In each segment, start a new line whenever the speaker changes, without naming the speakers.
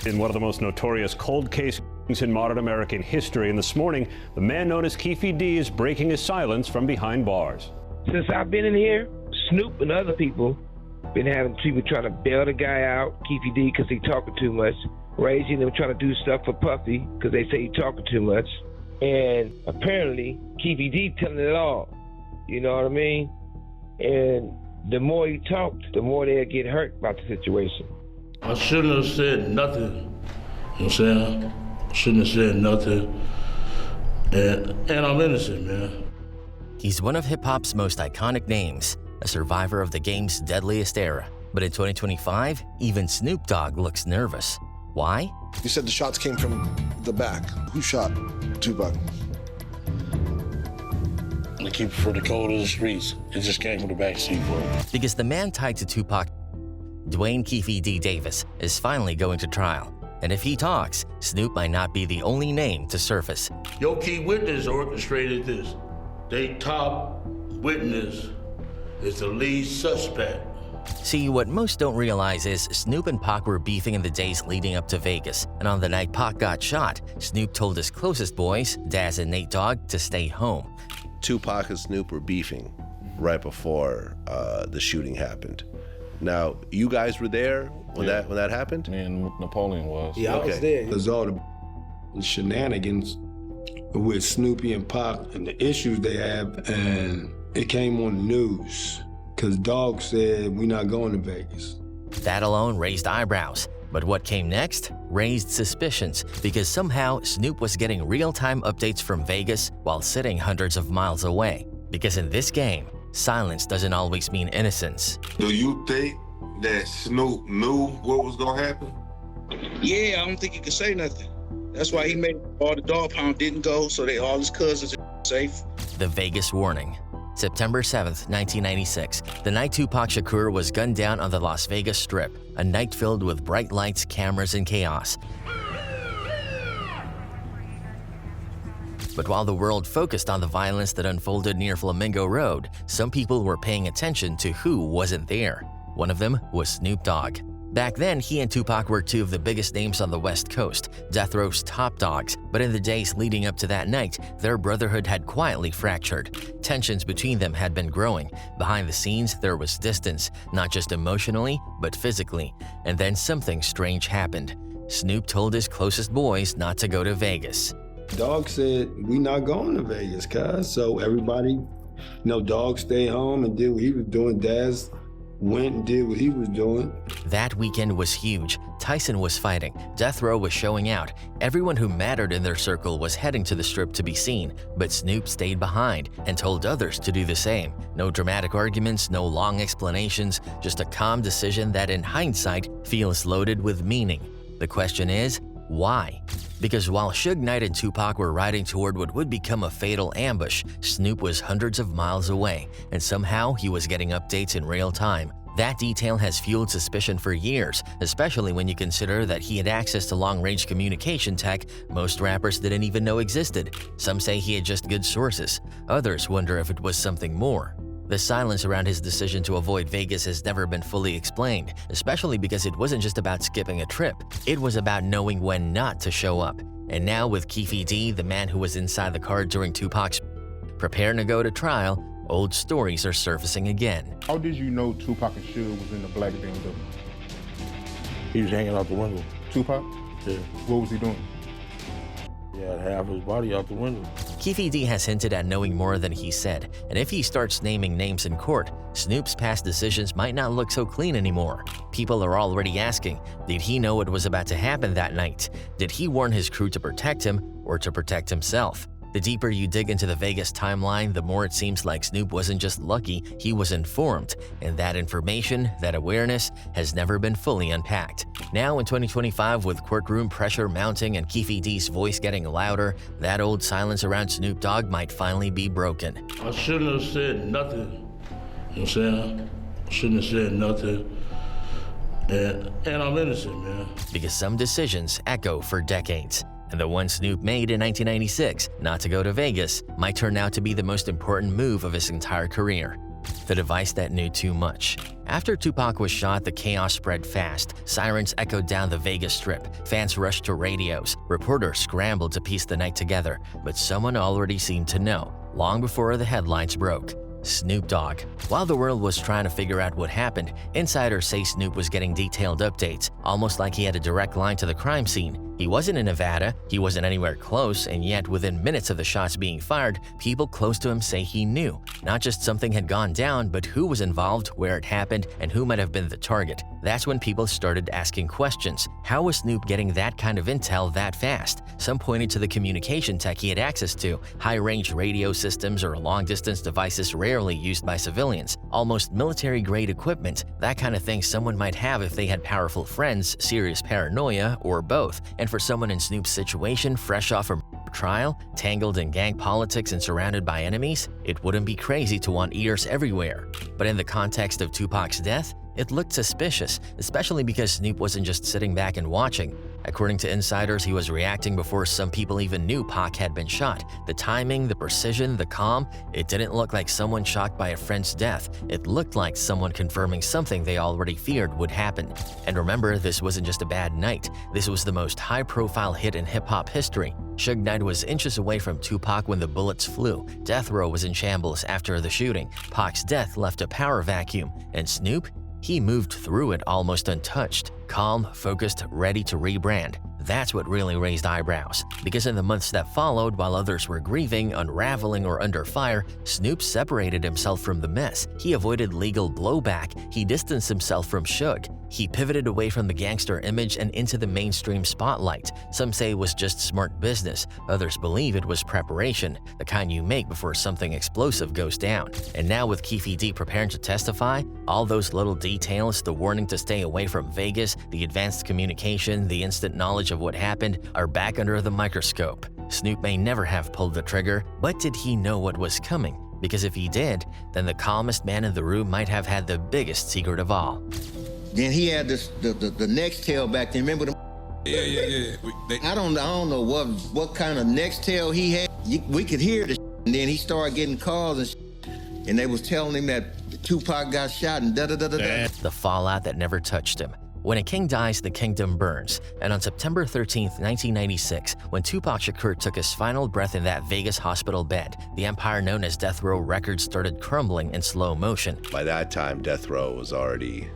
In one of the most notorious cold cases in modern American history, and this morning, the man known as Keefe D is breaking his silence from behind bars.
Since I've been in here, Snoop and other people been having people trying to bail the guy out, Keefe D, because he talking too much, raising them trying to do stuff for Puffy because they say he talking too much, and apparently Keefe D telling it all. You know what I mean? And the more he talked, the more they'll get hurt about the situation.
I shouldn't have said nothing. You know what I'm saying? I shouldn't have said nothing. And I'm innocent, man.
He's one of hip-hop's most iconic names, a survivor of the game's deadliest era. But in 2025, even Snoop Dogg looks nervous. Why?
You said the shots came from the back. Who shot Tupac?
I keep it for the code of the streets. It just came from the backseat for him.
Because the man tied to Tupac, Dwayne Keefe D. Davis, is finally going to trial. And if he talks, Snoop might not be the only name to surface.
Your key witness orchestrated this. They top witness is the lead suspect.
See, what most don't realize is Snoop and Pac were beefing in the days leading up to Vegas, and on the night Pac got shot, Snoop told his closest boys, Daz and Nate Dogg, to stay home.
Tupac and Snoop were beefing right before the shooting happened. Now, you guys were there when that happened?
Me and Napoleon was.
Yeah, I was there.
There's all the shenanigans with Snoopy and Pac and the issues they have, and it came on the news because Dogg said, "We're not going to Vegas."
That alone raised eyebrows. But what came next raised suspicions, because somehow Snoop was getting real-time updates from Vegas while sitting hundreds of miles away. Because in this game, silence doesn't always mean innocence.
Do you think that Snoop knew what was gonna happen?
Yeah, I don't think he could say nothing. That's why he made all the dog pound didn't go, so all his cousins are safe.
The Vegas warning. September 7th, 1996, the night Tupac Shakur was gunned down on the Las Vegas Strip, a night filled with bright lights, cameras, and chaos. But while the world focused on the violence that unfolded near Flamingo Road, some people were paying attention to who wasn't there. One of them was Snoop Dogg. Back then, he and Tupac were two of the biggest names on the West Coast, death row's top dogs, but in the days leading up to that night, their brotherhood had quietly fractured. Tensions between them had been growing. Behind the scenes, there was distance, not just emotionally, but physically. And then something strange happened. Snoop told his closest boys not to go to Vegas.
Dogg said, "We not going to Vegas, cuz." So everybody, Dogg stayed home and did what he was doing. Daz went and did what he was doing.
That weekend was huge. Tyson was fighting. Death Row was showing out. Everyone who mattered in their circle was heading to the Strip to be seen, but Snoop stayed behind and told others to do the same. No dramatic arguments, no long explanations, just a calm decision that in hindsight feels loaded with meaning. The question is, why? Because while Suge Knight and Tupac were riding toward what would become a fatal ambush, Snoop was hundreds of miles away, and somehow he was getting updates in real time. That detail has fueled suspicion for years, especially when you consider that he had access to long-range communication tech most rappers didn't even know existed. Some say he had just good sources. Others wonder if it was something more. The silence around his decision to avoid Vegas has never been fully explained, especially because it wasn't just about skipping a trip. It was about knowing when not to show up. And now with Keefe D, the man who was inside the car during Tupac's preparing to go to trial, old stories are surfacing again.
How did you know Tupac and Suge was in the black BMW?
He was hanging out the window.
Tupac?
Yeah.
What was he doing?
He had half his body out the window.
Keefe D has hinted at knowing more than he said, and if he starts naming names in court, Snoop's past decisions might not look so clean anymore. People are already asking, did he know what was about to happen that night? Did he warn his crew to protect him or to protect himself? The deeper you dig into the Vegas timeline, the more it seems like Snoop wasn't just lucky, he was informed. And that information, that awareness, has never been fully unpacked. Now in 2025, with courtroom pressure mounting and Keefe D's voice getting louder, that old silence around Snoop Dogg might finally be broken.
I shouldn't have said nothing. You know what I'm saying? I shouldn't have said nothing. And I'm innocent, man.
Because some decisions echo for decades. And the one Snoop made in 1996, not to go to Vegas, might turn out to be the most important move of his entire career. the device that knew too much. After Tupac was shot, the chaos spread fast. Sirens echoed down the Vegas Strip. Fans rushed to radios. Reporters scrambled to piece the night together. But someone already seemed to know, long before the headlines broke. Snoop Dogg. While the world was trying to figure out what happened, insiders say Snoop was getting detailed updates, almost like he had a direct line to the crime scene. He wasn't in Nevada, he wasn't anywhere close, and yet within minutes of the shots being fired, people close to him say he knew. Not just something had gone down, but who was involved, where it happened, and who might have been the target. That's when people started asking questions. How was Snoop getting that kind of intel that fast? Some pointed to the communication tech he had access to, high-range radio systems or long-distance devices rarely used by civilians, almost military-grade equipment, that kind of thing someone might have if they had powerful friends, serious paranoia, or both. And for someone in Snoop's situation, fresh off a trial, tangled in gang politics and surrounded by enemies, it wouldn't be crazy to want ears everywhere. But in the context of Tupac's death, it looked suspicious, especially because Snoop wasn't just sitting back and watching. According to insiders, he was reacting before some people even knew Pac had been shot. The timing, the precision, the calm, it didn't look like someone shocked by a friend's death. It looked like someone confirming something they already feared would happen. And remember, this wasn't just a bad night. This was the most high-profile hit in hip-hop history. Suge Knight was inches away from Tupac when the bullets flew. Death Row was in shambles after the shooting. Pac's death left a power vacuum. And Snoop? He moved through it almost untouched, calm, focused, ready to rebrand. That's what really raised eyebrows, because in the months that followed, while others were grieving, unraveling, or under fire, Snoop separated himself from the mess. He avoided legal blowback. He distanced himself from Suge. He pivoted away from the gangster image and into the mainstream spotlight. Some say it was just smart business. Others believe it was preparation, the kind you make before something explosive goes down. And now with Keefe D preparing to testify, all those little details, the warning to stay away from Vegas, the advanced communication, the instant knowledge of what happened, are back under the microscope. Snoop may never have pulled the trigger, but did he know what was coming? Because if he did, then the calmest man in the room might have had the biggest secret of all.
Then he had this the next tail back then. Remember them?
Yeah.
I don't know what kind of next tail he had. We could hear the and then he started getting calls and they was telling him that Tupac got shot and da-da-da-da-da.
The fallout that never touched him. When a king dies, the kingdom burns. And on September 13, 1996, when Tupac Shakur took his final breath in that Vegas hospital bed, the empire known as Death Row Records started crumbling in slow motion.
By that time, Death Row was already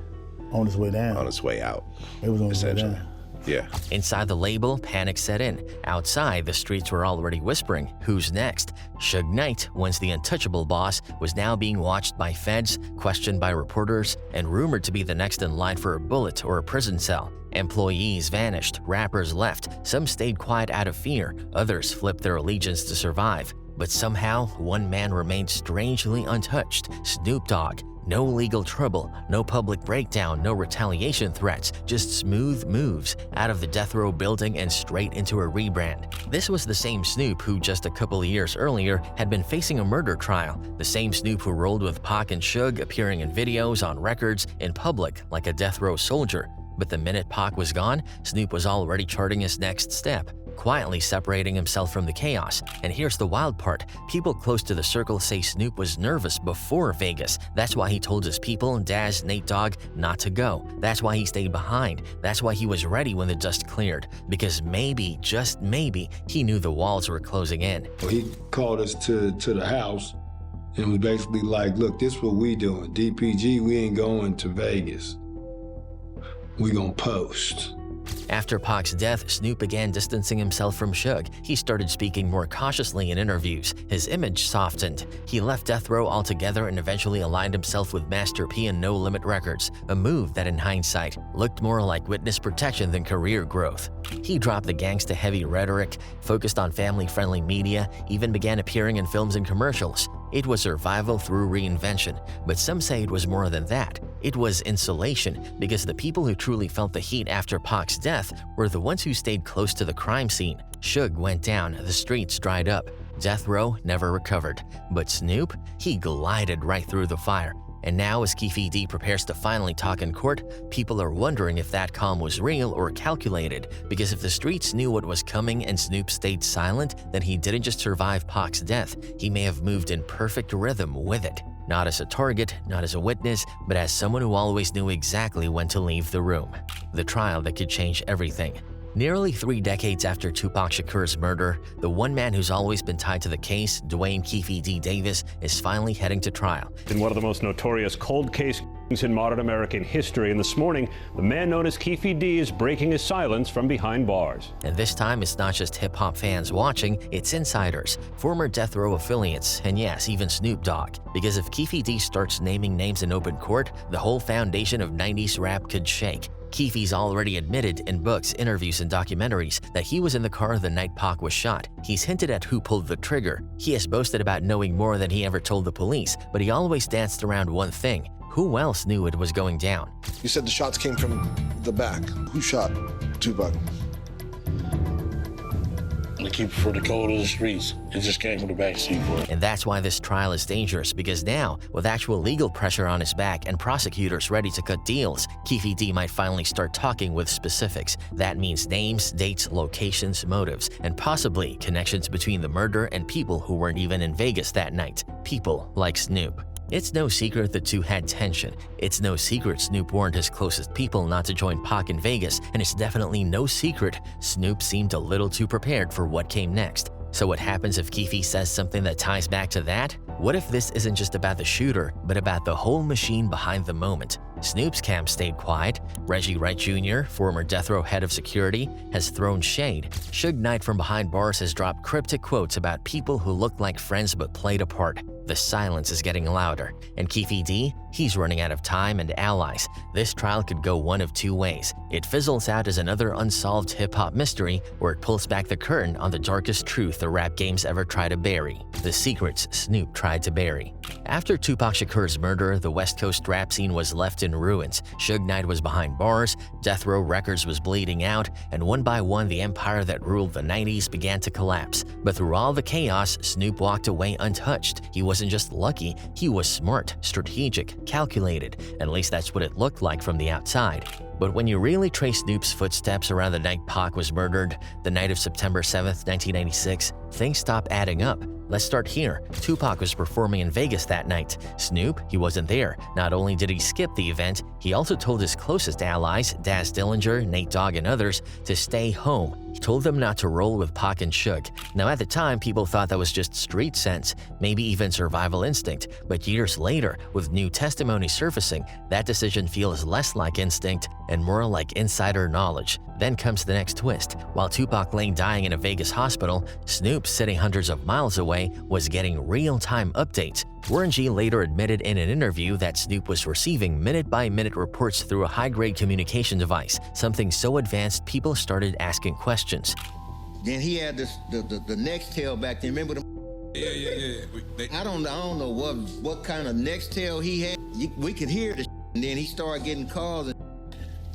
on its way down.
On its way out.
It was on its way down.
Yeah.
Inside the label, panic set in. Outside, the streets were already whispering, who's next? Suge Knight, once the untouchable boss, was now being watched by feds, questioned by reporters, and rumored to be the next in line for a bullet or a prison cell. Employees vanished, rappers left, some stayed quiet out of fear, others flipped their allegiance to survive. But somehow, one man remained strangely untouched, Snoop Dogg. No legal trouble, no public breakdown, no retaliation threats, just smooth moves out of the Death Row building and straight into a rebrand. This was the same Snoop who just a couple of years earlier had been facing a murder trial, the same Snoop who rolled with Pac and Suge, appearing in videos, on records, in public like a Death Row soldier. But the minute Pac was gone, Snoop was already charting his next step, quietly separating himself from the chaos. And here's the wild part. People close to the circle say Snoop was nervous before Vegas. That's why he told his people, Daz, Nate Dogg, not to go. That's why he stayed behind. That's why he was ready when the dust cleared. Because maybe, just maybe, he knew the walls were closing in.
He called us to the house and was basically like, look, this is what we doing. DPG, we ain't going to Vegas. We gonna post.
After Pac's death, Snoop began distancing himself from Suge. He started speaking more cautiously in interviews. His image softened. He left Death Row altogether and eventually aligned himself with Master P and No Limit Records, a move that in hindsight looked more like witness protection than career growth. He dropped the gangsta-heavy rhetoric, focused on family-friendly media, even began appearing in films and commercials. It was survival through reinvention, but some say it was more than that. It was insulation, because the people who truly felt the heat after Pac's death were the ones who stayed close to the crime scene. Suge went down, the streets dried up. Death Row never recovered. But Snoop? He glided right through the fire. And now as Keefe D prepares to finally talk in court, people are wondering if that calm was real or calculated, because if the streets knew what was coming and Snoop stayed silent, then he didn't just survive Pac's death, he may have moved in perfect rhythm with it. not as a target, not as a witness, but as someone who always knew exactly when to leave the room. The trial that could change everything. Nearly 3 decades after Tupac Shakur's murder, the one man who's always been tied to the case, Dwayne Keefe D. Davis, is finally heading to trial.
In one of the most notorious cold case in modern American history, and this morning, the man known as Keefe D is breaking his silence from behind bars.
And this time, it's not just hip-hop fans watching, it's insiders, former Death Row affiliates, and yes, even Snoop Dogg. Because if Keefe D starts naming names in open court, the whole foundation of 90s rap could shake. Keefe's already admitted in books, interviews, and documentaries that he was in the car the night Pac was shot. He's hinted at who pulled the trigger. He has boasted about knowing more than he ever told the police, but he always danced around one thing. Who else knew it was going down?
You said the shots came from the back. Who shot Tupac?
To keep it for the code of the streets. It just came from the backseat for it.
And that's why this trial is dangerous, because now, with actual legal pressure on his back and prosecutors ready to cut deals, Keefe D might finally start talking with specifics. That means names, dates, locations, motives, and possibly connections between the murder and people who weren't even in Vegas that night. People like Snoop. It's no secret the two had tension. It's no secret Snoop warned his closest people not to join Pac in Vegas, and it's definitely no secret Snoop seemed a little too prepared for what came next. So what happens if Keefe says something that ties back to that? What if this isn't just about the shooter, but about the whole machine behind the moment? Snoop's camp stayed quiet. Reggie Wright Jr., former Death Row head of security, has thrown shade. Suge Knight from behind bars has dropped cryptic quotes about people who looked like friends but played a part. The silence is getting louder. And Keefe D? He's running out of time and allies. This trial could go one of two ways. It fizzles out as another unsolved hip-hop mystery, or it pulls back the curtain on the darkest truth the rap games ever try to bury. The secrets Snoop tried to bury. After Tupac Shakur's murder, the West Coast rap scene was left in ruins. Suge Knight was behind bars, Death Row Records was bleeding out, and one by one the empire that ruled the 90s began to collapse. But through all the chaos, Snoop walked away untouched. He wasn't just lucky, he was smart, strategic, calculated. At least that's what it looked like from the outside. But when you really trace Snoop's footsteps around the night Pac was murdered, the night of September 7th, 1996, things stop adding up. Let's start here. Tupac was performing in Vegas that night. Snoop, he wasn't there. Not only did he skip the event, he also told his closest allies, Daz Dillinger, Nate Dogg, and others, to stay home. He told them not to roll with Pac and Suge. Now at the time, people thought that was just street sense, maybe even survival instinct. But years later, with new testimony surfacing, that decision feels less like instinct and more like insider knowledge. Then comes the next twist. While Tupac lay dying in a Vegas hospital, Snoop, sitting hundreds of miles away, was getting real-time updates. Warren G later admitted in an interview that Snoop was receiving minute-by-minute reports through a high-grade communication device, something so advanced people started asking questions.
Then he had this the Nextel back then. Remember them? Yeah. I don't know what kind of Nextel he had. We could hear the and then he started getting calls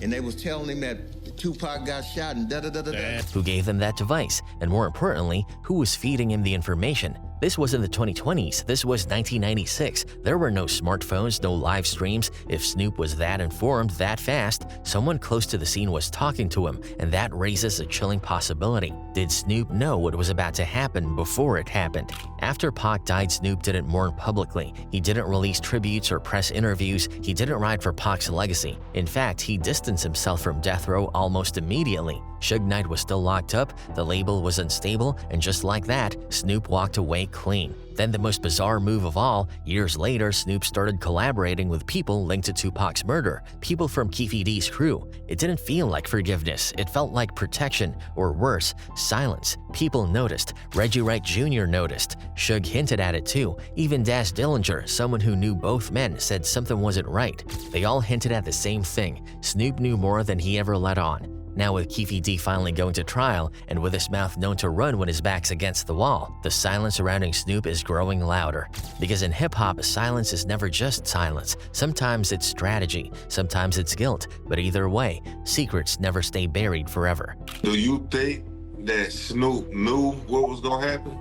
and they was telling him that Tupac got shot and da-da-da-da-da.
Who gave them that device? And more importantly, who was feeding him the information? This was in the 2020s. This was 1996. There were no smartphones, no live streams. If Snoop was that informed that fast, someone close to the scene was talking to him, and that raises a chilling possibility. Did Snoop know what was about to happen before it happened? After Pac died, Snoop didn't mourn publicly. He didn't release tributes or press interviews. He didn't ride for Pac's legacy. In fact, he distanced himself from Death Row almost immediately. Suge Knight was still locked up, the label was unstable, and just like that, Snoop walked away clean. Then the most bizarre move of all, years later, Snoop started collaborating with people linked to Tupac's murder, people from Keefe D's crew. It didn't feel like forgiveness, it felt like protection, or worse, silence. People noticed. Reggie Wright Jr. noticed. Suge hinted at it too. Even Daz Dillinger, someone who knew both men, said something wasn't right. They all hinted at the same thing. Snoop knew more than he ever let on. Now with Keefe D finally going to trial, and with his mouth known to run when his back's against the wall, the silence surrounding Snoop is growing louder. Because in hip-hop, silence is never just silence. Sometimes it's strategy, sometimes it's guilt, but either way, secrets never stay buried forever.
Do you think that Snoop knew what was gonna happen?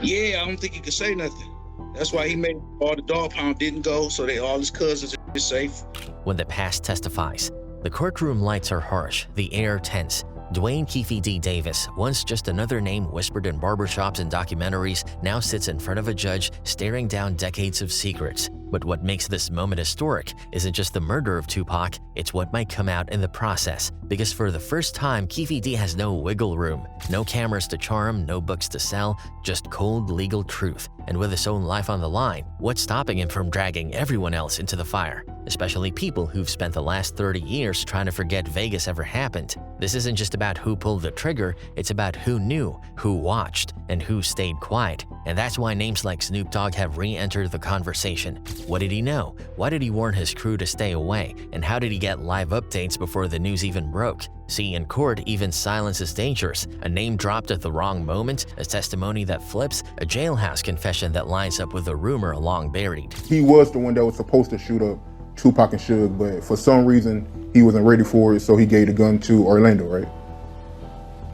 Yeah, I don't think he could say nothing. That's why he made all the dog pound didn't go, so all his cousins are safe.
When the past testifies. The courtroom lights are harsh, the air tense. Dwayne Keefe D. Davis, once just another name whispered in barbershops and documentaries, now sits in front of a judge staring down decades of secrets. But what makes this moment historic isn't just the murder of Tupac, it's what might come out in the process. Because for the first time, Keefe D has no wiggle room, no cameras to charm, no books to sell, just cold legal truth. And with his own life on the line, what's stopping him from dragging everyone else into the fire? Especially people who've spent the last 30 years trying to forget Vegas ever happened. This isn't just about who pulled the trigger, it's about who knew, who watched, and who stayed quiet. And that's why names like Snoop Dogg have re-entered the conversation. What did he know? Why did he warn his crew to stay away? And how did he get live updates before the news even broke? See, in court, even silence is dangerous. A name dropped at the wrong moment, a testimony that flips, a jailhouse confession that lines up with a rumor long buried.
He was the one that was supposed to shoot up Tupac and Suge, but for some reason, he wasn't ready for it, so he gave the gun to Orlando, right?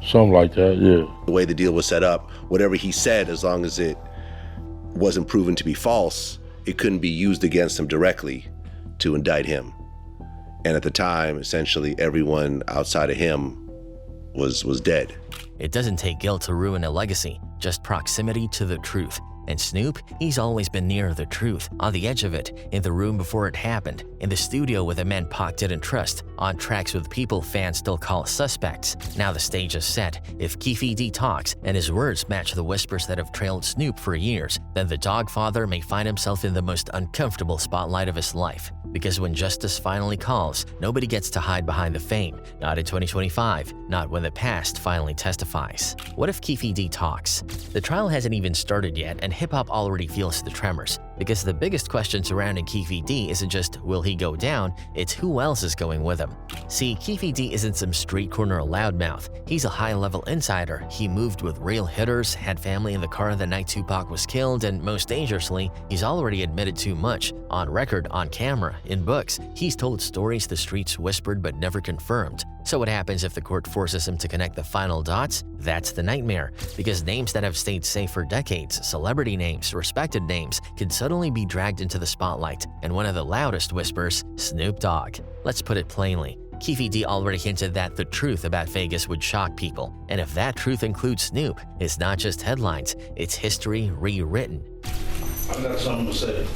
Something like that, yeah.
The way the deal was set up, whatever he said, as long as it wasn't proven to be false, it couldn't be used against him directly to indict him. And at the time, essentially, everyone outside of him was dead.
It doesn't take guilt to ruin a legacy, just proximity to the truth. And Snoop, he's always been near the truth, on the edge of it, in the room before it happened, in the studio with a man Pac didn't trust, on tracks with people fans still call suspects. Now the stage is set. If Keefe D talks, and his words match the whispers that have trailed Snoop for years, then the Dogfather may find himself in the most uncomfortable spotlight of his life. Because when justice finally calls, nobody gets to hide behind the fame. Not in 2025, not when the past finally testifies. What if Keefe D talks? The trial hasn't even started yet, and hip-hop already feels the tremors. Because the biggest question surrounding Keefe D isn't just will he go down, it's who else is going with him. See, Keefe D isn't some street corner loudmouth. He's a high-level insider. He moved with real hitters, had family in the car the night Tupac was killed, and most dangerously, he's already admitted too much. On record, on camera, in books, he's told stories the streets whispered but never confirmed. So what happens if the court forces him to connect the final dots? That's the nightmare, because names that have stayed safe for decades, celebrity names, respected names, can suddenly be dragged into the spotlight, and one of the loudest whispers, Snoop Dogg. Let's put it plainly. Keefe D already hinted that the truth about Vegas would shock people, and if that truth includes Snoop, it's not just headlines, it's history rewritten.
I got something to say.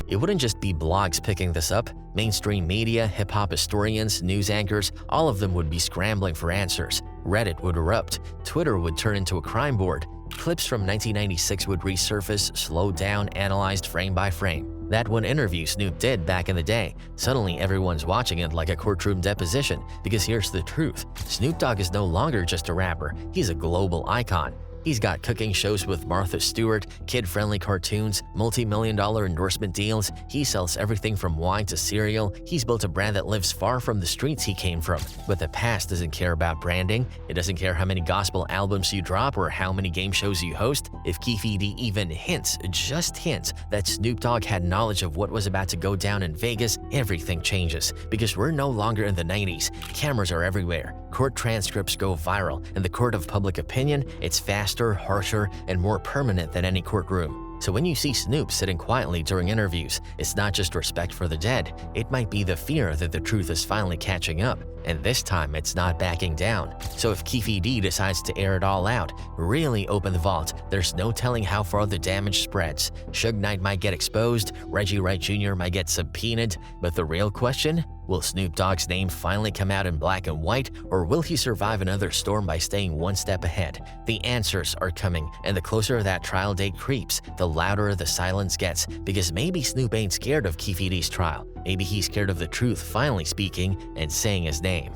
It wouldn't just be blogs picking this up. Mainstream media, hip-hop historians, news anchors, all of them would be scrambling for answers. Reddit would erupt. Twitter would turn into a crime board. Clips from 1996 would resurface, slowed down, analyzed frame by frame. That one interview Snoop did back in the day, suddenly everyone's watching it like a courtroom deposition, because here's the truth. Snoop Dogg is no longer just a rapper, he's a global icon. He's got cooking shows with Martha Stewart, kid-friendly cartoons, multi-million-dollar endorsement deals. He sells everything from wine to cereal. He's built a brand that lives far from the streets he came from. But the past doesn't care about branding. It doesn't care how many gospel albums you drop or how many game shows you host. If Keefe D even hints, just hints, that Snoop Dogg had knowledge of what was about to go down in Vegas, everything changes. Because we're no longer in the 90s. Cameras are everywhere. Court transcripts go viral. In the court of public opinion, it's faster, harsher, and more permanent than any courtroom. So when you see Snoop sitting quietly during interviews, it's not just respect for the dead, it might be the fear that the truth is finally catching up, and this time it's not backing down. So if Keefe D decides to air it all out, really open the vault, there's no telling how far the damage spreads. Suge Knight might get exposed, Reggie Wright Jr. might get subpoenaed, but the real question? Will Snoop Dogg's name finally come out in black and white, or will he survive another storm by staying one step ahead? The answers are coming, and the closer that trial date creeps, the louder the silence gets, because maybe Snoop ain't scared of Keefe D's trial. Maybe he's scared of the truth finally speaking and saying his name.